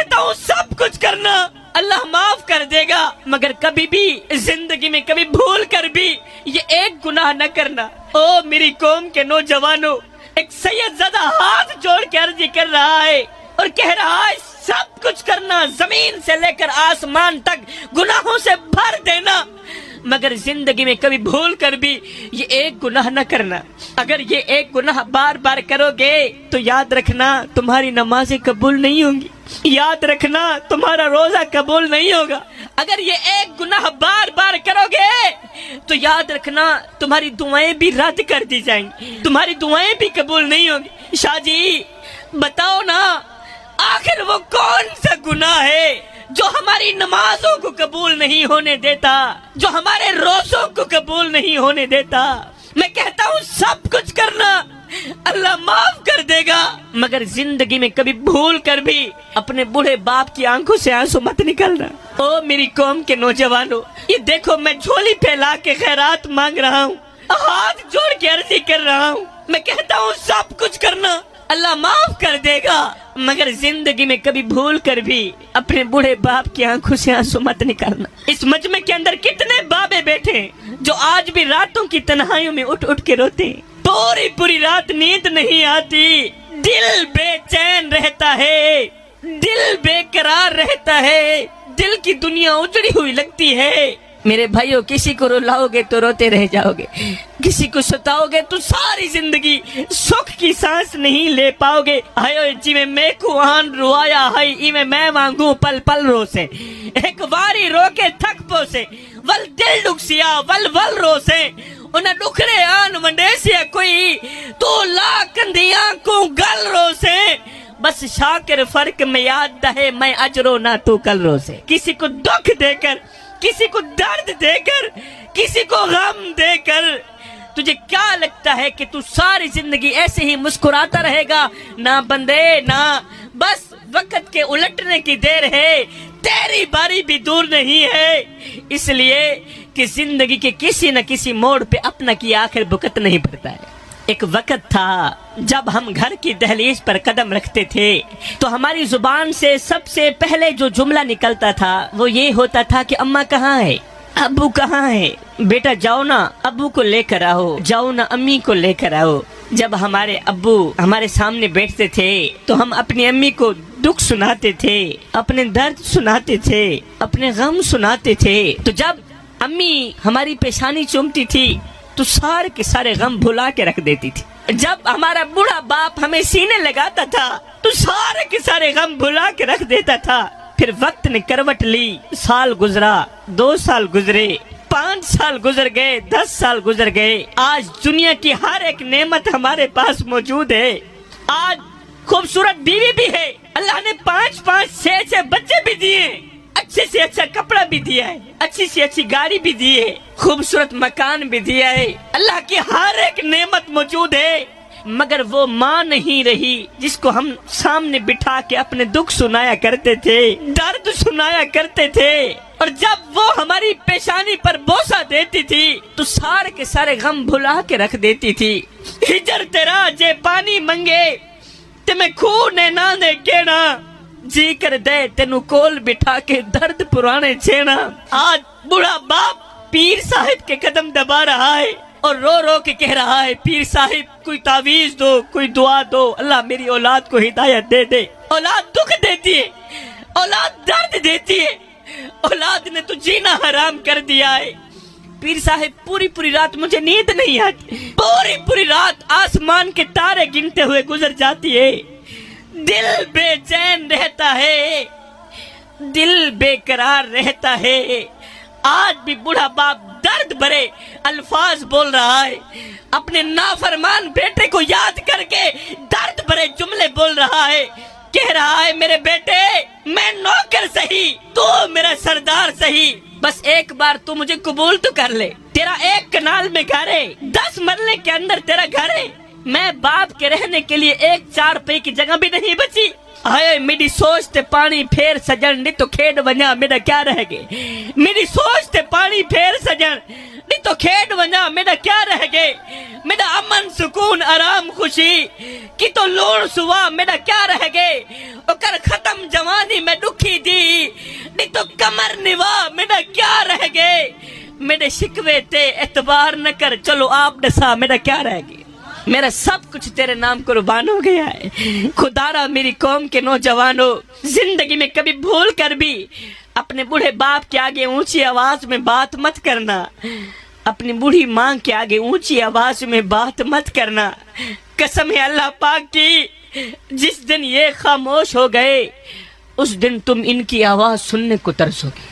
کہتا ہوں سب کچھ کرنا، اللہ معاف کر دے گا، مگر کبھی بھی زندگی میں کبھی بھول کر بھی یہ ایک گناہ نہ کرنا۔ او میری قوم کے نوجوانوں، ایک سید زدہ ہاتھ جوڑ کے عرض کر رہا ہے اور کہہ رہا ہے سب کچھ کرنا، زمین سے لے کر آسمان تک گناہوں سے بھر دینا، مگر زندگی میں کبھی بھول کر بھی یہ ایک گناہ نہ کرنا۔ اگر یہ ایک گناہ بار بار کرو گے تو یاد رکھنا تمہاری نمازیں قبول نہیں ہوں گی، یاد رکھنا تمہارا روزہ قبول نہیں ہوگا۔ اگر یہ ایک گناہ بار بار کرو گے تو یاد رکھنا تمہاری دعائیں بھی رد کر دی جائیں گی، تمہاری دعائیں بھی قبول نہیں ہوں گی۔ شاہ جی بتاؤ نا، آخر وہ کون سا گناہ ہے جو ہماری نمازوں کو قبول نہیں ہونے دیتا، جو ہمارے روزوں کو قبول نہیں ہونے دیتا؟ میں کہتا ہوں سب کچھ کرنا، اللہ معاف کر دے گا، مگر زندگی میں کبھی بھول کر بھی اپنے بوڑھے باپ کی آنکھوں سے آنسو مت نکلنا۔ او میری قوم کے نوجوانوں، یہ دیکھو میں جھولی پھیلا کے خیرات مانگ رہا ہوں، ہاتھ جوڑ کے عرضی کر رہا ہوں، میں کہتا ہوں سب کچھ کرنا، اللہ معاف کر دے گا، مگر زندگی میں کبھی بھول کر بھی اپنے بوڑھے باپ کی آنکھوں سے آنسو مت نکالنا۔ اس مجمع کے اندر کتنے بابے بیٹھے ہیں جو آج بھی راتوں کی تنہائیوں میں اٹھ اٹھ کے روتے ہیں، پوری رات نیند نہیں آتی، دل بے چین رہتا ہے، دل بے قرار رہتا ہے، دل کی دنیا اجڑی ہوئی لگتی ہے۔ میرے بھائیو، کسی کو رلاؤ گے تو روتے رہ جاؤ گے، کسی کو ستاؤ گے تو ساری زندگی سکھ کی سانس نہیں لے پاؤ گے۔ آئیو جی میں کو آن روایا ہے ای میں مانگوں پل پل رو سے، ایک واری رو کے تھک پو سے، ول دل ڈکسیا ول رو سے، انہیں ڈکھرے آن ونڈے سے کوئی تو لا کندیاں کو گل رو سے، بس شاکر فرق میں یاد دہے میں اجرو نہ تو کل رو سے۔ کسی کو دکھ دے کر، کسی کو درد دے کر، کسی کو غم دے کر تجھے کیا لگتا ہے کہ تو ساری زندگی ایسے ہی مسکراتا رہے گا؟ نہ بندے نہ، بس وقت کے الٹنے کی دیر ہے، تیری باری بھی دور نہیں ہے، اس لیے کہ زندگی کے کسی نہ کسی موڑ پہ اپنا کی آخر بھگت نہیں پڑتا ہے۔ ایک وقت تھا جب ہم گھر کی دہلیز پر قدم رکھتے تھے تو ہماری زبان سے سب سے پہلے جو جملہ نکلتا تھا وہ یہ ہوتا تھا کہ اماں کہاں ہے، ابو کہاں ہے، بیٹا جاؤ نا ابو کو لے کر آؤ، جاؤ نا امی کو لے کر آؤ۔ جب ہمارے ابو ہمارے سامنے بیٹھتے تھے تو ہم اپنی امی کو دکھ سناتے تھے، اپنے درد سناتے تھے، اپنے غم سناتے تھے، تو جب امی ہماری پیشانی چومتی تھی تو سارے کے سارے غم بھلا کے رکھ دیتی تھی۔ جب ہمارا بوڑھا باپ ہمیں سینے لگاتا تھا تو سارے کے سارے غم بھلا کے رکھ دیتا تھا۔ پھر وقت نے کروٹ لی، سال گزرا، 2 سال گزرے، 5 سال گزر گئے، 10 سال گزر گئے، آج دنیا کی ہر ایک نعمت ہمارے پاس موجود ہے، آج خوبصورت بیوی بھی ہے، اللہ نے 5 6 بچے بھی دیے، اچھے سے اچھا کپڑا بھی دیا ہے، اچھی سے اچھی گاڑی بھی دی ہے، خوبصورت مکان بھی دیا ہے، اللہ کی ہر ایک نعمت موجود ہے، مگر وہ ماں نہیں رہی جس کو ہم سامنے بٹھا کے اپنے دکھ سنایا کرتے تھے، درد سنایا کرتے تھے، اور جب وہ ہماری پیشانی پر بوسہ دیتی تھی تو سارے کے سارے غم بھلا کے رکھ دیتی تھی۔ ہجر تیرا جے پانی منگے تے میں خونے نہ دے کیڑا، جی کر دے تینو کول بٹھا کے درد پرانے چھینا۔ آج بڑا باپ پیر صاحب کے قدم دبا رہا ہے اور رو رو کے کہہ رہا ہے پیر صاحب کوئی تعویذ دو، کوئی دعا دو، اللہ میری اولاد کو ہدایت دے دے۔ اولاد دکھ دیتی ہے، اولاد درد دیتی ہے، اولاد نے تو جینا حرام کر دیا ہے۔ پیر صاحب پوری رات مجھے نیند نہیں آتی، پوری رات آسمان کے تارے گنتے ہوئے گزر جاتی ہے، دل بے چین رہتا ہے، دل بے قرار رہتا ہے۔ آج بھی بوڑھا باپ درد بھرے الفاظ بول رہا ہے، اپنے نافرمان بیٹے کو یاد کر کے درد بھرے جملے بول رہا ہے، کہہ رہا ہے میرے بیٹے میں نوکر سہی، تو میرا سردار سہی، بس ایک بار تو مجھے قبول تو کر لے، تیرا 1 کنال میں گھر ہے، 10 مرلے کے اندر تیرا گھر ہے، میں باپ کے رہنے کے لیے 1 4 پے کی جگہ بھی نہیں بچی، ہائے میری سوچ تے پانی پھیر سجن نہیں تو کھیڈ ونجا میرا کیا رہ گئے میری سوچ تے پانی پھیر سجن نہیں تو کھیڈ ونجا میرا کیا رہ گئے میرا امن سکون آرام خوشی کی تو لوڑ سوا میرا کیا رہ گئے او کر ختم جوانی میں دکھی دی نہیں تو کمر نوا میرا کیا رہ گئے میرے شکوے تے اعتبار نہ کر چلو آپ دسا میرا کیا رہ گئے میرا سب کچھ تیرے نام قربان ہو گیا ہے خدارا میری قوم کے نوجوانوں زندگی میں کبھی بھول کر بھی اپنے بوڑھے باپ کے آگے اونچی آواز میں بات مت کرنا اپنی بوڑھی ماں کے آگے اونچی آواز میں بات مت کرنا قسم ہے اللہ پاک کی جس دن یہ خاموش ہو گئے اس دن تم ان کی آواز سننے کو ترسو گے